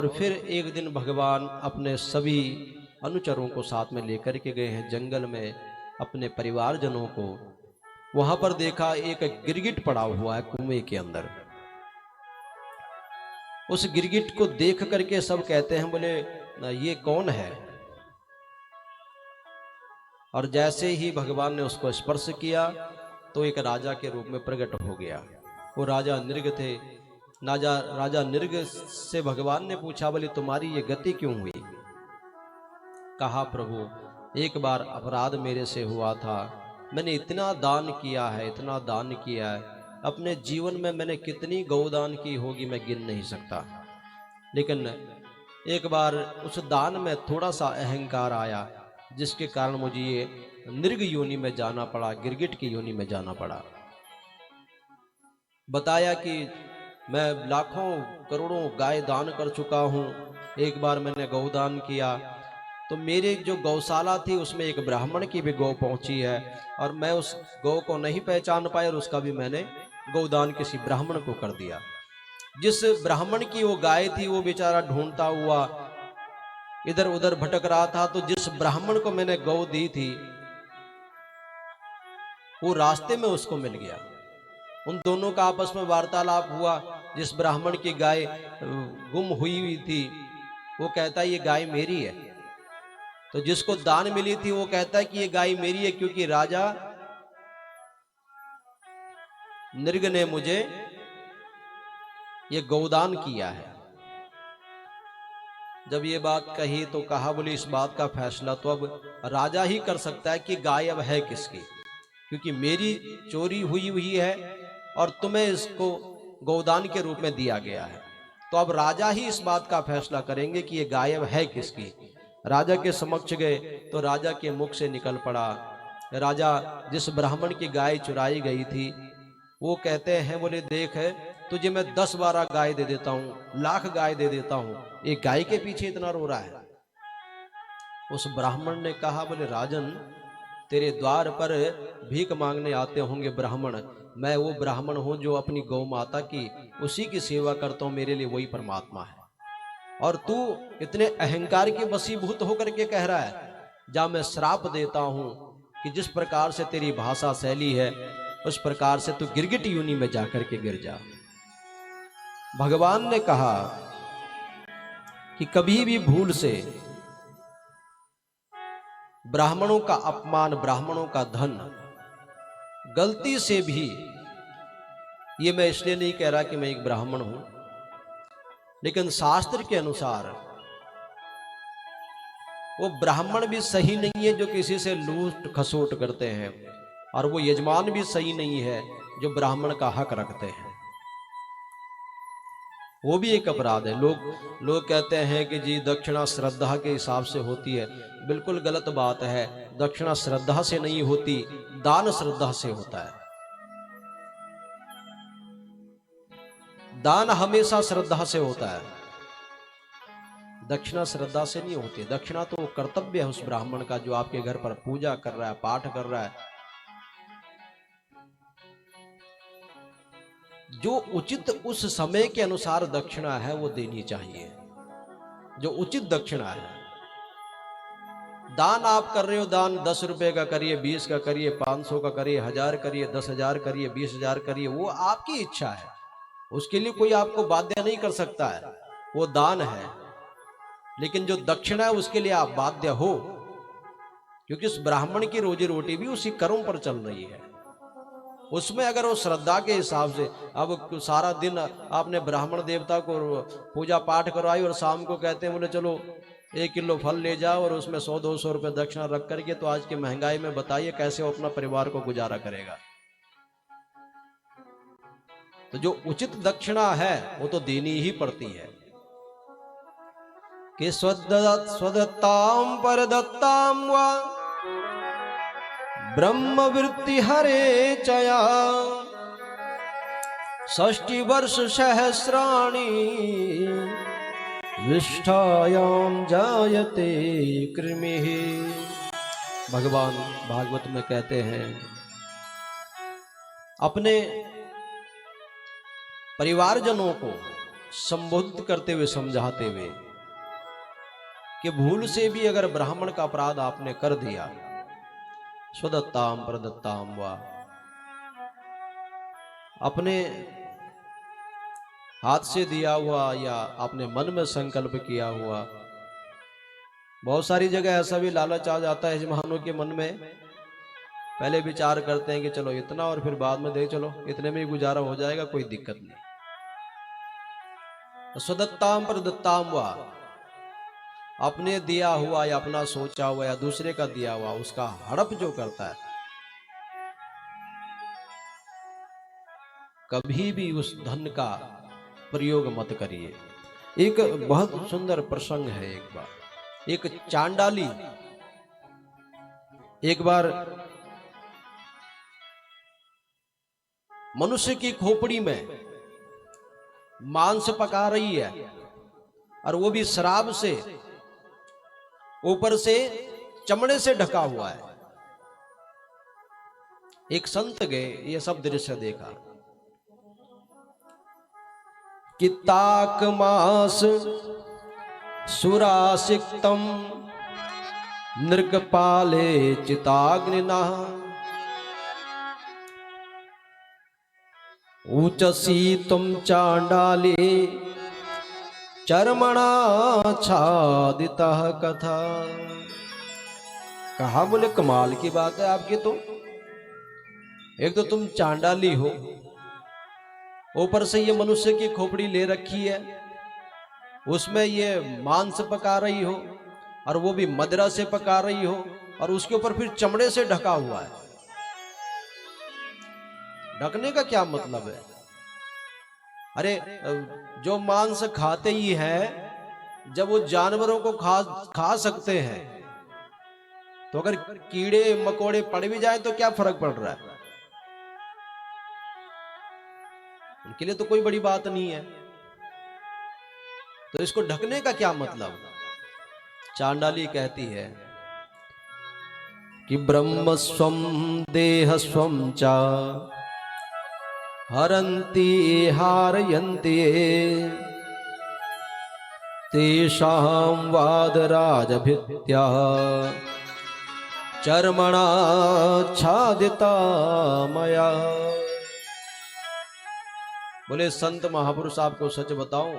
और फिर एक दिन भगवान अपने सभी अनुचरों को साथ में लेकर के गए हैं जंगल में, अपने परिवारजनों को। वहां पर देखा एक गिरगिट पड़ा हुआ है कुएं के अंदर। उस गिरगिट को देख करके सब कहते हैं, बोले ये कौन है? और जैसे ही भगवान ने उसको स्पर्श किया तो एक राजा के रूप में प्रकट हो गया। वो राजा नृग थे। राजा नृग से भगवान ने पूछा, बोले तुम्हारी ये गति क्यों हुई? कहा, प्रभु एक बार अपराध मेरे से हुआ था, मैंने इतना दान किया है, इतना दान किया है, अपने जीवन में मैंने कितनी गौदान की होगी मैं गिन नहीं सकता। लेकिन एक बार उस दान में थोड़ा सा अहंकार आया, जिसके कारण मुझे ये नृग योनि में जाना पड़ा, गिरगिट की योनि में जाना पड़ा। बताया कि मैं लाखों करोड़ों गाय दान कर चुका हूँ, एक बार मैंने गौदान किया तो मेरे जो गौशाला थी उसमें एक ब्राह्मण की भी गौ पहुंची है, और मैं उस गौ को नहीं पहचान पाया और उसका भी मैंने गौदान किसी ब्राह्मण को कर दिया। जिस ब्राह्मण की वो गाय थी वो बेचारा ढूंढता हुआ इधर उधर भटक रहा था, तो जिस ब्राह्मण को मैंने गौ दी थी वो रास्ते में उसको मिल गया। उन दोनों का आपस में वार्तालाप हुआ। जिस ब्राह्मण की गाय गुम हुई थी वो कहता है ये गाय मेरी है, तो जिसको दान मिली थी वो कहता है कि ये गाय मेरी है क्योंकि राजा नृग ने मुझे ये गौदान किया है। जब ये बात कही तो कहा, बोले इस बात का फैसला तो अब राजा ही कर सकता है कि गाय अब है किसकी, क्योंकि मेरी चोरी हुई है और तुम्हें इसको गौदान के रूप में दिया गया है, तो अब राजा ही इस बात का फैसला करेंगे कि ये गाय अब है किसकी। राजा के समक्ष गए तो राजा के मुख से निकल पड़ा, राजा जिस ब्राह्मण की गाय चुराई गई थी वो कहते हैं, बोले देख है तुझे मैं 10-12 गाय दे देता हूँ, लाख गाय दे देता हूँ, एक गाय के पीछे इतना रो रहा है। उस ब्राह्मण ने कहा, बोले राजन तेरे द्वार पर भीख मांगने आते होंगे ब्राह्मण, मैं वो ब्राह्मण हूं जो अपनी गौ माता की उसी की सेवा करता हूं, मेरे लिए वही परमात्मा है। और तू इतने अहंकार के वशीभूत होकर के कह रहा है, जा मैं श्राप देता हूं कि जिस प्रकार से तेरी भाषा शैली है उस प्रकार से तू गिरगिट योनि में जाकर के गिर जा। भगवान ने कहा कि कभी भी भूल से ब्राह्मणों का अपमान, ब्राह्मणों का धन, गलती से भी, ये मैं इसलिए नहीं कह रहा कि मैं एक ब्राह्मण हूं, लेकिन शास्त्र के अनुसार वो ब्राह्मण भी सही नहीं है जो किसी से लूट खसोट करते हैं, और वो यजमान भी सही नहीं है जो ब्राह्मण का हक रखते हैं। वो भी एक अपराध है। लोग कहते हैं कि जी दक्षिणा श्रद्धा के हिसाब से होती है, बिल्कुल गलत बात है। दक्षिणा श्रद्धा से नहीं होती, दान श्रद्धा से होता है। दान हमेशा श्रद्धा से होता है, दक्षिणा श्रद्धा से नहीं होती। दक्षिणा तो कर्तव्य है उस ब्राह्मण का जो आपके घर पर पूजा कर रहा है, पाठ कर रहा है। जो उचित उस समय के अनुसार दक्षिणा है वो देनी चाहिए, जो उचित दक्षिणा है। दान आप कर रहे हो, दान 10 रुपए का करिए, 20 का करिए, 500 का करिए, 1000 करिए, 10,000 करिए, 20,000 करिए, वो आपकी इच्छा है, उसके लिए कोई आपको बाध्य नहीं कर सकता है, वो दान है। लेकिन जो दक्षिणा है उसके लिए आप बाध्य हो, क्योंकि उस ब्राह्मण की रोजी रोटी भी उसी कर्म पर चल रही है। उसमें अगर वो श्रद्धा के हिसाब से, अब सारा दिन आपने ब्राह्मण देवता को पूजा पाठ करवाई और शाम को कहते हैं बोले चलो 1 किलो फल ले जाओ और उसमें 100-200 रुपए दक्षिणा रख करके, तो आज की महंगाई में बताइए कैसे वो अपना परिवार को गुजारा करेगा। तो जो उचित दक्षिणा है वो तो देनी ही पड़ती है कि स्वदत्ताम परदत्ताम वा ब्रह्मवृत्ति हरे चया 60 वर्ष सहस्राणि विष्ठायाम जायते कृमिः। भगवान भागवत में कहते हैं, अपने परिवारजनों को संबोधित करते हुए, समझाते हुए कि भूल से भी अगर ब्राह्मण का अपराध आपने कर दिया, स्वदत्ताम प्रदत्ताम वा, अपने हाथ से दिया हुआ या आपने मन में संकल्प किया हुआ, बहुत सारी जगह ऐसा भी लालच आ जाता है यजमानों के मन में, पहले विचार करते हैं कि चलो इतना, और फिर बाद में देख चलो इतने में ही गुजारा हो जाएगा, कोई दिक्कत नहीं। स्वदत्ताम प्रदत्ताम वा, अपने दिया हुआ या अपना सोचा हुआ या दूसरे का दिया हुआ उसका हड़प जो करता है, कभी भी उस धन का प्रयोग मत करिए। एक बहुत सुंदर प्रसंग है। एक चांडाली एक बार मनुष्य की खोपड़ी में मांस पका रही है, और वो भी शराब से, ऊपर से चमड़े से ढका हुआ है। एक संत गए, ये सब दृश्य देखा कि ताक मास सुरासिक्तम नृगपाले चिताग्निना ऊचसी तुम चांडाली चर्मणा छादिता कथा। कहा, बोले कमाल की बात है आपकी तो, एक तो तुम चांडाली हो, ऊपर से ये मनुष्य की खोपड़ी ले रखी है, उसमें ये मांस पका रही हो, और वो भी मदिरा से पका रही हो, और उसके ऊपर फिर चमड़े से ढका हुआ है। ढकने का क्या मतलब है? अरे जो मांस खाते ही है, जब वो जानवरों को खा सकते हैं, तो अगर कीड़े मकोड़े पड़ भी जाए तो क्या फर्क पड़ रहा है? उनके लिए तो कोई बड़ी बात नहीं है। तो इसको ढकने का क्या मतलब? चांडाली कहती है कि ब्रह्म स्वम देह स्वम चा हरन्ति हारयन्ति तेषां वादराजभित्या चर्मणा छादिता मया। बोले संत महापुरुष, आपको सच बताऊं,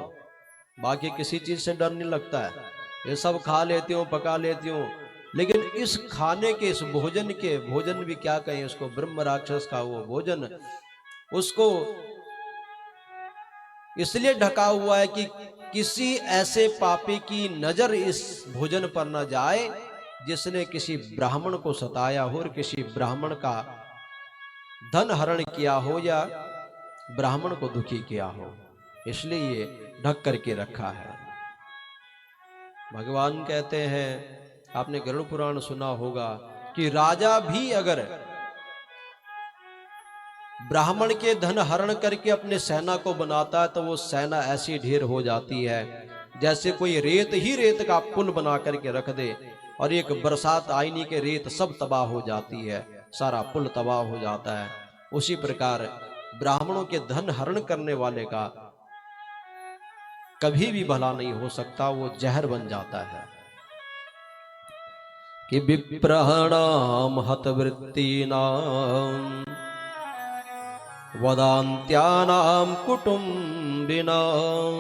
बाकी किसी चीज से डर नहीं लगता है, ये सब खा लेती हूँ, पका लेती हूँ, लेकिन इस खाने के, इस भोजन भी क्या कहें उसको, ब्रह्म राक्षस का वो भोजन, उसको इसलिए ढका हुआ है कि किसी ऐसे पापी की नजर इस भोजन पर न जाए जिसने किसी ब्राह्मण को सताया हो और किसी ब्राह्मण का धन हरण किया हो या ब्राह्मण को दुखी किया हो, इसलिए ये ढक करके रखा है। भगवान कहते हैं, आपने गरुड़ पुराण सुना होगा, कि राजा भी अगर ब्राह्मण के धन हरण करके अपने सेना को बनाता है तो वो सेना ऐसी ढेर हो जाती है जैसे कोई रेत का पुल बना करके रख दे, और एक बरसात आईनी के रेत सब तबाह हो जाती है, सारा पुल तबाह हो जाता है। उसी प्रकार ब्राह्मणों के धन हरण करने वाले का कभी भी भला नहीं हो सकता, वो जहर बन जाता है। कि विप्रहणाम हतवृत्तीनाम वदान्त्यानाम कुटुंबिनाम।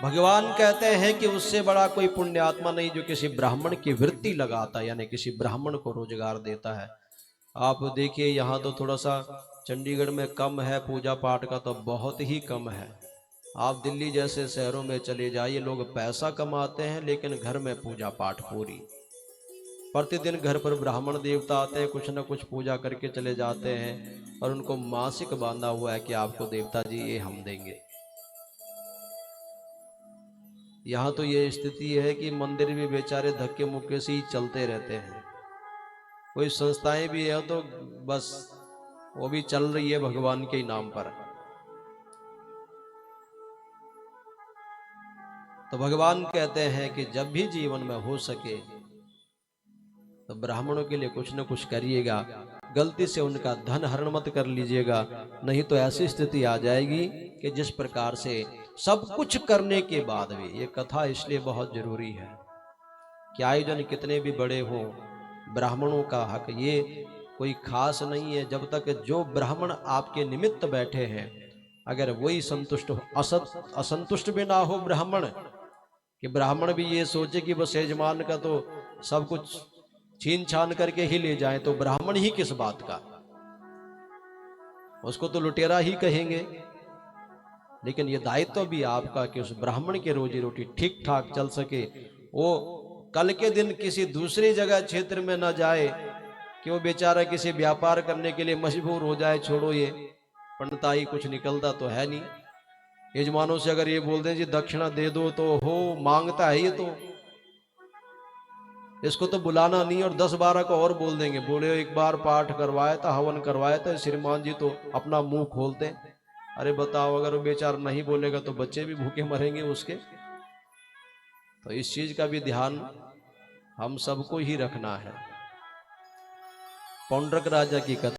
भगवान कहते हैं कि उससे बड़ा कोई पुण्यात्मा नहीं जो किसी ब्राह्मण की वृत्ति लगाता है, यानी किसी ब्राह्मण को रोजगार देता है। आप देखिए, यहाँ तो थोड़ा सा चंडीगढ़ में कम है पूजा पाठ का, तो बहुत ही कम है। आप दिल्ली जैसे शहरों में चले जाइए, लोग पैसा कमाते हैं लेकिन घर में पूजा पाठ पूरी, प्रतिदिन घर पर ब्राह्मण देवता आते हैं, कुछ न कुछ पूजा करके चले जाते हैं, और उनको मासिक बांधा हुआ है कि आपको देवता जी ये हम देंगे। यहाँ तो ये स्थिति है कि मंदिर भी बेचारे धक्के मुक्के से ही चलते रहते हैं, कोई संस्थाएं भी है तो बस वो भी चल रही है भगवान के नाम पर। तो भगवान कहते हैं कि जब भी जीवन में हो सके तो ब्राह्मणों के लिए कुछ न कुछ करिएगा, गलती से उनका धन हरण मत कर लीजिएगा, नहीं तो ऐसी स्थिति आ जाएगी कि जिस प्रकार से सब कुछ करने के बाद भी, ये कथा इसलिए बहुत जरूरी है कि आयोजन कितने भी बड़े हों, ब्राह्मणों का हक ये कोई खास नहीं है। जब तक जो ब्राह्मण आपके निमित्त बैठे हैं, अगर वही संतुष्ट हो, असंतुष्ट भी ना हो ब्राह्मण, कि ब्राह्मण भी ये सोचे कि बस यजमान का तो सब कुछ छीन छान करके ही ले जाए, तो ब्राह्मण ही किस बात का, उसको तो लुटेरा ही कहेंगे। लेकिन ये दायित्व भी आपका कि उस ब्राह्मण की रोजी रोटी ठीक ठाक चल सके, वो कल के दिन किसी दूसरी जगह क्षेत्र में न जाए कि वो बेचारा किसी व्यापार करने के लिए मजबूर हो जाए। छोड़ो, ये पंडिताई कुछ निकलता तो है नहीं। यजमानों से अगर ये बोल दें जी दक्षिणा दे दो, तो हो मांगता है ये, तो इसको तो बुलाना नहीं, और 10-12 को और बोल देंगे, बोले एक बार पाठ करवाया था, हवन करवाया था श्रीमान जी, तो अपना मुंह खोलते। अरे बताओ, अगर वो बेचारा नहीं बोलेगा तो बच्चे भी भूखे मरेंगे उसके। तो इस चीज का भी ध्यान हम सबको ही रखना है। पौंड्रक राजा की कथा।